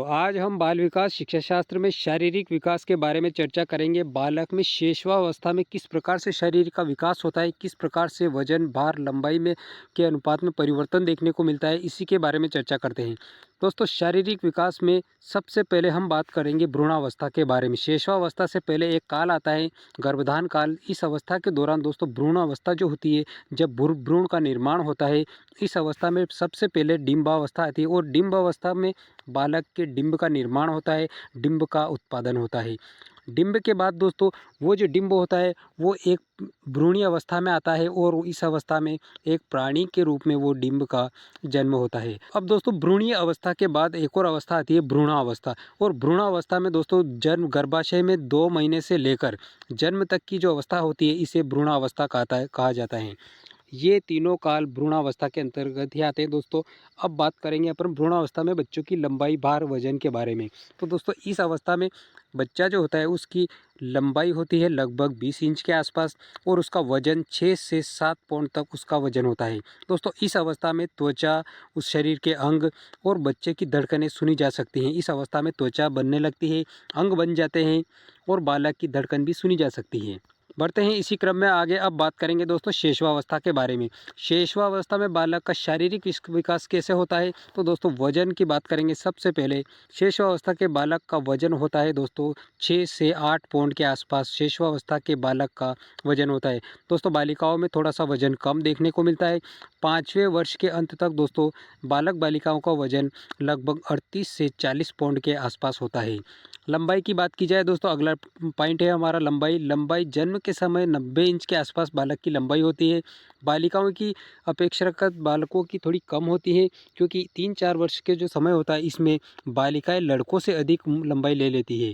आज हम बाल विकास शिक्षा शास्त्र में शारीरिक विकास के बारे में चर्चा करेंगे। बालक में शैशवावस्था में किस प्रकार से शरीर का विकास होता है, किस प्रकार से वजन, भार, लंबाई में के अनुपात में परिवर्तन देखने को मिलता है, इसी के बारे में चर्चा करते हैं। दोस्तों, शारीरिक विकास में सबसे पहले हम बात करेंगे भ्रूणावस्था के बारे में। शैशवावस्था से पहले एक काल आता है, गर्भधान काल। इस अवस्था के दौरान दोस्तों भ्रूणावस्था जो होती है, जब भ्रूण का निर्माण होता है, इस अवस्था में सबसे पहले डिंबावस्था आती है और डिंबावस्था में बालक के डिंब का निर्माण होता है, डिंब का उत्पादन होता है। डिंब के बाद दोस्तों वो जो डिंब होता है वो एक भ्रूणीय अवस्था में आता है और इस अवस्था में एक प्राणी के रूप में वो डिंब का जन्म होता है। अब दोस्तों भ्रूणीय अवस्था के बाद एक और अवस्था आती है भ्रूणावस्था। और भ्रूणावस्था में दोस्तों जन्म गर्भाशय में 2 महीने से लेकर जन्म तक की जो अवस्था होती है इसे भ्रूणावस्था कहा जाता है। ये तीनों काल भ्रूणावस्था के अंतर्गत ही आते हैं दोस्तों। अब बात करेंगे अपन भ्रूणावस्था में बच्चों की लंबाई, भार, वजन के बारे में। तो दोस्तों इस अवस्था में बच्चा जो होता है उसकी लंबाई होती है लगभग 20 इंच के आसपास और उसका वजन 6 से 7 पौंड तक उसका वजन होता है। दोस्तों इस अवस्था में त्वचा, उस शरीर के अंग और बच्चे की धड़कनें सुनी जा सकती हैं। इस अवस्था में त्वचा बनने लगती है, अंग बन जाते हैं और बालक की धड़कन भी सुनी जा सकती है। बढ़ते हैं इसी क्रम में आगे। अब बात करेंगे दोस्तों शैशवावस्था के बारे में। शैशवावस्था में बालक का शारीरिक विकास कैसे होता है, तो दोस्तों वजन की बात करेंगे। सबसे पहले शैशवावस्था के बालक का वजन होता है दोस्तों 6 से 8 पौंड के आसपास शैशवावस्था के बालक का वजन होता है। दोस्तों बालिकाओं में थोड़ा सा वजन कम देखने को मिलता है। 5वें वर्ष के अंत तक दोस्तों बालक बालिकाओं का वजन लगभग 38 से 40 पौंड के आसपास होता है। लंबाई की बात की जाए दोस्तों, अगला पॉइंट है हमारा लंबाई जन्म के समय 90 इंच के आसपास बालक की लंबाई होती है। बालिकाओं की अपेक्षाकृत बालकों की थोड़ी कम होती है, क्योंकि 3-4 वर्ष के जो समय होता है इसमें बालिकाएं लड़कों से अधिक लंबाई ले लेती है।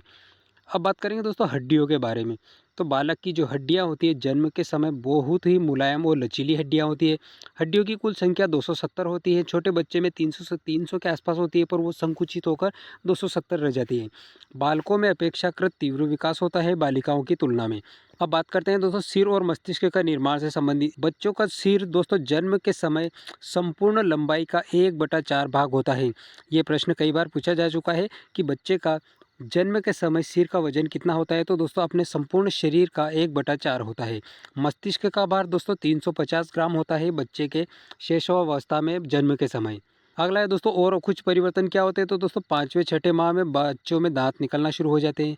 अब बात करेंगे दोस्तों हड्डियों के बारे में। तो बालक की जो हड्डियां होती है जन्म के समय बहुत ही मुलायम और लचीली हड्डियां होती है। हड्डियों की कुल संख्या 270 होती है। छोटे बच्चे में 300 से 300 के आसपास होती है, पर वो संकुचित होकर 270 रह जाती है। बालकों में अपेक्षाकृत तीव्र विकास होता है बालिकाओं की तुलना में। अब बात करते हैं दोस्तों सिर और मस्तिष्क का निर्माण से संबंधित। बच्चों का सिर दोस्तों जन्म के समय संपूर्ण लंबाई का 1/4 भाग होता है। ये प्रश्न कई बार पूछा जा चुका है कि बच्चे का जन्म के समय सिर का वजन कितना होता है, तो दोस्तों अपने संपूर्ण शरीर का 1/4 होता है। मस्तिष्क का भार दोस्तों 350 ग्राम होता है बच्चे के शैशवावस्था में जन्म के समय। अगला है दोस्तों और कुछ परिवर्तन क्या होते हैं, तो दोस्तों 5वें-6ठे माह में बच्चों में दांत निकलना शुरू हो जाते हैं।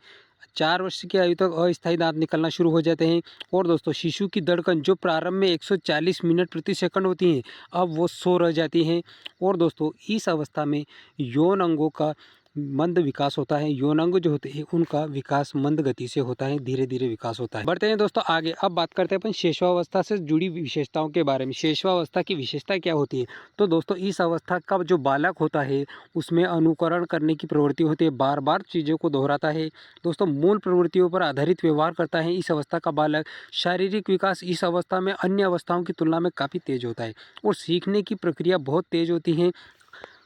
4 वर्ष की आयु तक अस्थायी दांत निकलना शुरू हो जाते हैं। और दोस्तों शिशु की धड़कन जो प्रारंभ में 140 मिनट प्रति सेकंड होती हैं, अब वो 100 रह जाती हैं। और दोस्तों इस अवस्था में यौन अंगों का मंद विकास होता है। यौन अंग जो होते हैं उनका विकास मंद गति से होता है, धीरे धीरे विकास होता है। बढ़ते हैं दोस्तों आगे। अब बात करते हैं अपन शैशवावस्था से जुड़ी विशेषताओं के बारे में। शैशवावस्था की विशेषता क्या होती है, तो दोस्तों इस अवस्था का जो बालक होता है उसमें अनुकरण करने की प्रवृत्ति होती है, बार बार चीज़ों को दोहराता है। दोस्तों मूल प्रवृत्तियों पर आधारित व्यवहार करता है इस अवस्था का बालक। शारीरिक विकास इस अवस्था में अन्य अवस्थाओं की तुलना में काफ़ी तेज होता है और सीखने की प्रक्रिया बहुत तेज होती है।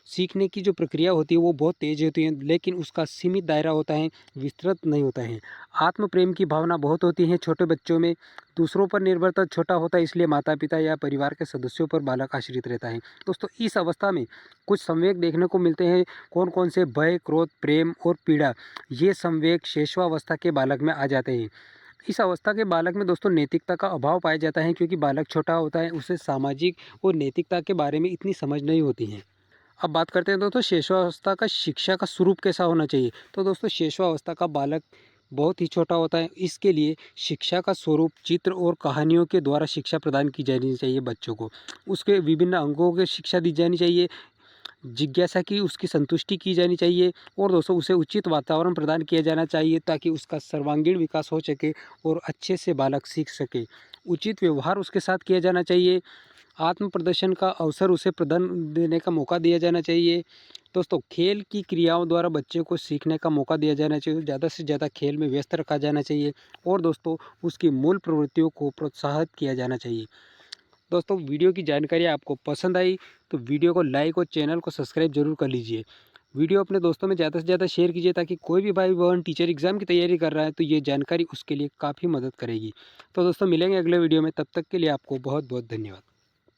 सीखने की जो प्रक्रिया होती है वो बहुत तेज़ होती है, लेकिन उसका सीमित दायरा होता है, विस्तृत नहीं होता है। आत्म प्रेम की भावना बहुत होती है छोटे बच्चों में। दूसरों पर निर्भरता छोटा होता है, इसलिए माता पिता या परिवार के सदस्यों पर बालक आश्रित रहता है। दोस्तों इस अवस्था में कुछ संवेग देखने को मिलते हैं। कौन कौन से? भय, क्रोध, प्रेम और पीड़ा। ये संवेग शैशवावस्था के बालक में आ जाते हैं। इस अवस्था के बालक में दोस्तों नैतिकता का अभाव पाया जाता है, क्योंकि बालक छोटा होता है, उसे सामाजिक और नैतिकता के बारे में इतनी समझ नहीं होती है। अब बात करते हैं दोस्तों शैशवावस्था का शिक्षा का स्वरूप कैसा होना चाहिए। तो दोस्तों शैशवावस्था का बालक बहुत ही छोटा होता है, इसके लिए शिक्षा का स्वरूप चित्र और कहानियों के द्वारा शिक्षा प्रदान की जानी चाहिए बच्चों को। उसके विभिन्न अंगों की शिक्षा दी जानी चाहिए, जिज्ञासा की उसकी संतुष्टि की जानी चाहिए और दोस्तों उसे उचित वातावरण प्रदान किया जाना चाहिए ताकि उसका सर्वांगीण विकास हो सके और अच्छे से बालक सीख सके। उचित व्यवहार उसके साथ किया जाना चाहिए। आत्म प्रदर्शन का अवसर उसे प्रदान देने का मौका दिया जाना चाहिए। दोस्तों खेल की क्रियाओं द्वारा बच्चे को सीखने का मौका दिया जाना चाहिए। ज़्यादा से ज़्यादा खेल में व्यस्त रखा जाना चाहिए और दोस्तों उसकी मूल प्रवृत्तियों को प्रोत्साहित किया जाना चाहिए। दोस्तों वीडियो की जानकारी आपको पसंद आई तो वीडियो को लाइक और चैनल को सब्सक्राइब जरूर कर लीजिए। वीडियो अपने दोस्तों में ज़्यादा से ज़्यादा शेयर कीजिए ताकि कोई भी भाई बहन टीचर एग्ज़ाम की तैयारी कर रहा है तो ये जानकारी उसके लिए काफ़ी मदद करेगी। तो दोस्तों मिलेंगे अगले वीडियो में, तब तक के लिए आपको बहुत बहुत धन्यवाद।